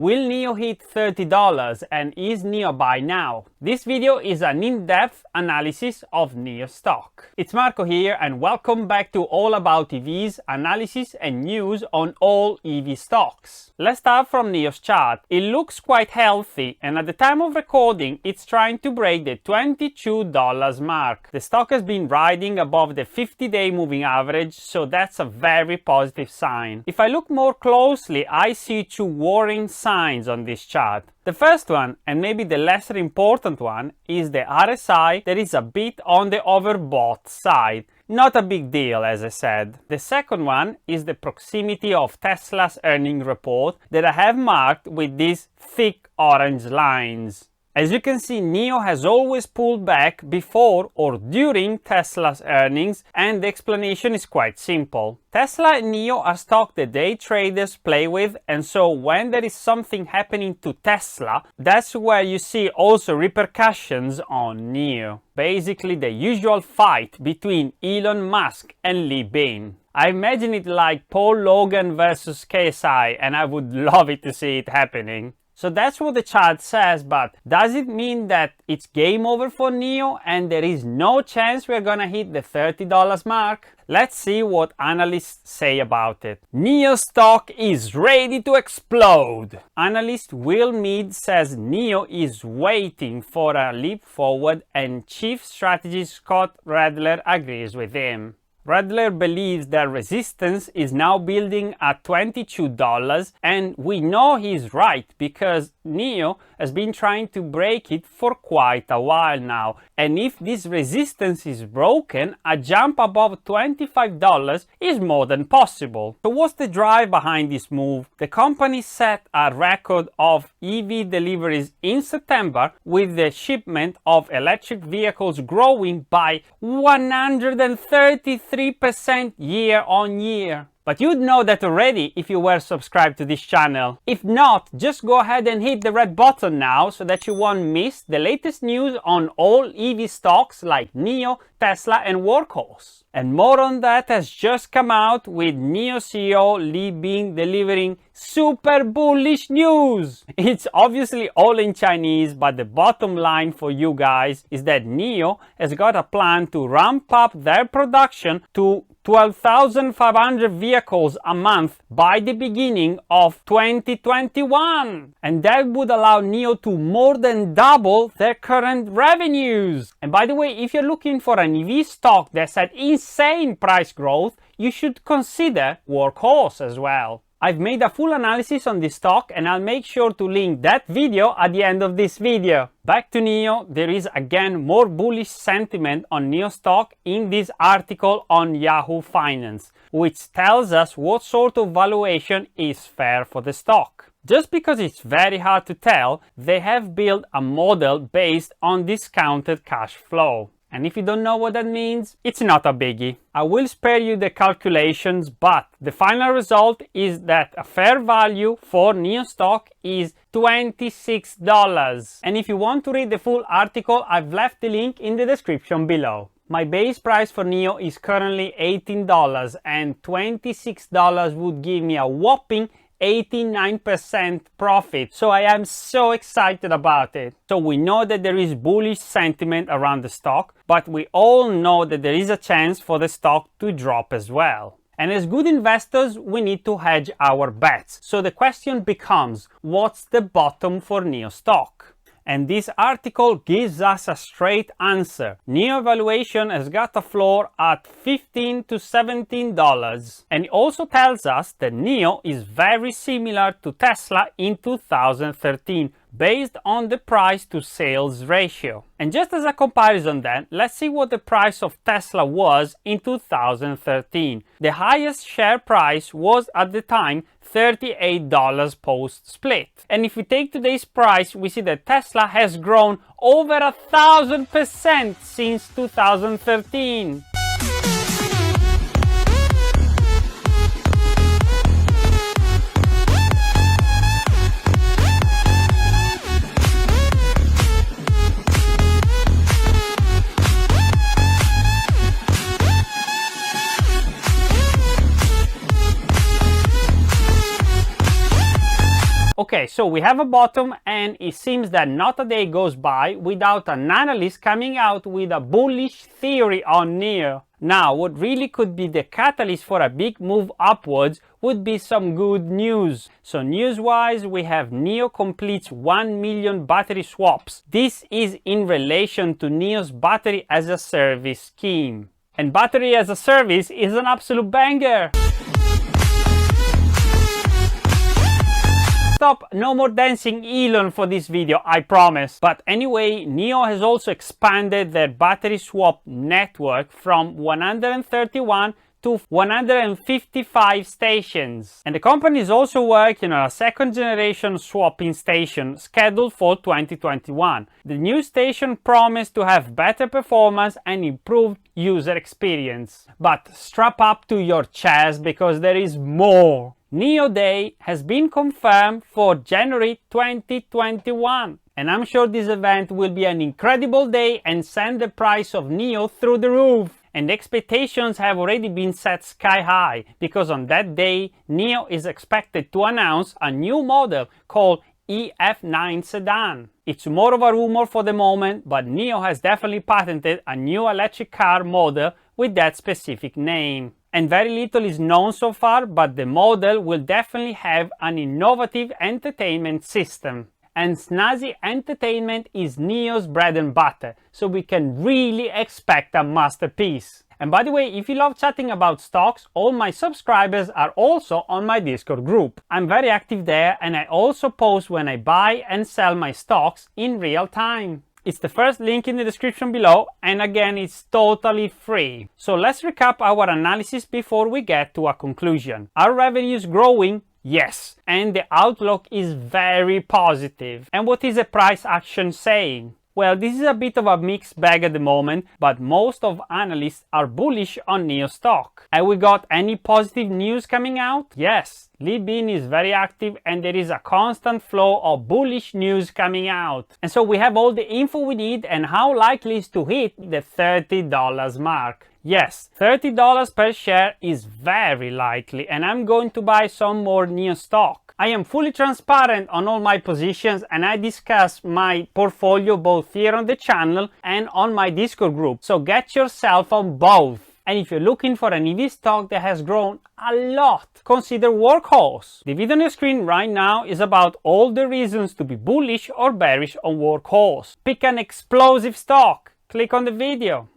Will NIO hit $30 and is NIO buy now? This video is an in-depth analysis of Neostock. It's Marco here and welcome back to All About EVs, analysis and news on all EV stocks. Let's start from NIO's chart. It looks quite healthy and at the time of recording it's trying to break the $22 mark. The stock has been riding above the 50-day moving average, so that's a very positive sign. If I look more closely, I see two worrying signs on this chart. The first one, and maybe the lesser important one, is the RSI that is a bit on the overbought side. Not a big deal, as I said. The second one is the proximity of Tesla's earnings report that I have marked with these thick orange lines. As you can see, NIO has always pulled back before or during Tesla's earnings, and the explanation is quite simple. Tesla and NIO are stocks that day traders play with, and so when there is something happening to Tesla, that's where you see also repercussions on NIO. Basically the usual fight between Elon Musk and Lee Bin. I imagine it like Paul Logan versus KSI, and I would love it to see it happening. So that's what the chart says, but does it mean that it's game over for NIO and there is no chance we're gonna hit the $30 mark? Let's see what analysts say about it. NIO stock is ready to explode. Analyst Will Mead says NIO is waiting for a leap forward and Chief Strategist Scott Redler agrees with him. Redler believes that resistance is now building at $22, and we know he's right because NIO has been trying to break it for quite a while now, and if this resistance is broken, a jump above $25 is more than possible. So what's the drive behind this move? The company set a record of EV deliveries in September, with the shipment of electric vehicles growing by 133% year on year. But you'd know that already if you were subscribed to this channel. If not, just go ahead and hit the red button now so that you won't miss the latest news on all EV stocks like NIO, Tesla and Workhorse. And more on that has just come out, with NIO CEO Lee Bin delivering super bullish news. It's obviously all in Chinese, but the bottom line for you guys is that NIO has got a plan to ramp up their production to 12,500 vehicles a month by the beginning of 2021. And that would allow NIO to more than double their current revenues. And by the way, if you're looking for an EV stock that's at insane price growth, you should consider Workhorse as well. I've made a full analysis on this stock and I'll make sure to link that video at the end of this video. Back to NIO, there is again more bullish sentiment on NIO stock in this article on Yahoo Finance, which tells us what sort of valuation is fair for the stock. Just because it's very hard to tell, they have built a model based on discounted cash flow. And if you don't know what that means, it's not a biggie. I will spare you the calculations, but the final result is that a fair value for NIO stock is $26. And if you want to read the full article, I've left the link in the description below. My base price for NIO is currently $18, and $26 would give me a whopping 89% profit, so I am so excited about it. So we know that there is bullish sentiment around the stock, but we all know that there is a chance for the stock to drop as well. And as good investors, we need to hedge our bets. So the question becomes, what's the bottom for NIO stock? And this article gives us a straight answer. NIO valuation has got a floor at $15 to $17. And it also tells us that NIO is very similar to Tesla in 2013, based on the price to sales ratio. And just as a comparison then, let's see what the price of Tesla was in 2013. The highest share price was at the time $38 post-split. And if we take today's price, we see that Tesla has grown over 1,000% since 2013. Okay, so we have a bottom, and it seems that not a day goes by without an analyst coming out with a bullish theory on NIO. Now, what really could be the catalyst for a big move upwards would be some good news. So news-wise, we have NIO completes 1 million battery swaps. This is in relation to NIO's battery as a service scheme. And battery as a service is an absolute banger! Stop, no more dancing Elon for this video, I promise. But anyway, NIO has also expanded their battery swap network from 131 to 155 stations. And the company is also working on a second generation swapping station scheduled for 2021. The new station promised to have better performance and improved user experience. But strap up to your chairs because there is more. NIO Day has been confirmed for January 2021, and I'm sure this event will be an incredible day and send the price of NIO through the roof. And expectations have already been set sky high, because on that day NIO is expected to announce a new model called EF9 sedan. It's more of a rumor for the moment, but NIO has definitely patented a new electric car model with that specific name. And very little is known so far, but the model will definitely have an innovative entertainment system. And snazzy entertainment is NIO's bread and butter, so we can really expect a masterpiece. And by the way, if you love chatting about stocks, all my subscribers are also on my Discord group. I'm very active there, and I also post when I buy and sell my stocks in real time. It's the first link in the description below, and again, it's totally free. So let's recap our analysis before we get to a conclusion. Our revenue is growing, yes, and the outlook is very positive. And what is the price action saying? Well, this is a bit of a mixed bag at the moment, but most of analysts are bullish on Neostock. Have we got any positive news coming out? Yes, Libin is very active and there is a constant flow of bullish news coming out. And so we have all the info we need and how likely is to hit the $30 mark. Yes, $30 per share is very likely, and I'm going to buy some more Neostock. I am fully transparent on all my positions, and I discuss my portfolio both here on the channel and on my Discord group, so get yourself on both. And if you're looking for an EV stock that has grown a lot, consider Workhorse. The video on your screen right now is about all the reasons to be bullish or bearish on Workhorse. Pick an explosive stock. Click on the video.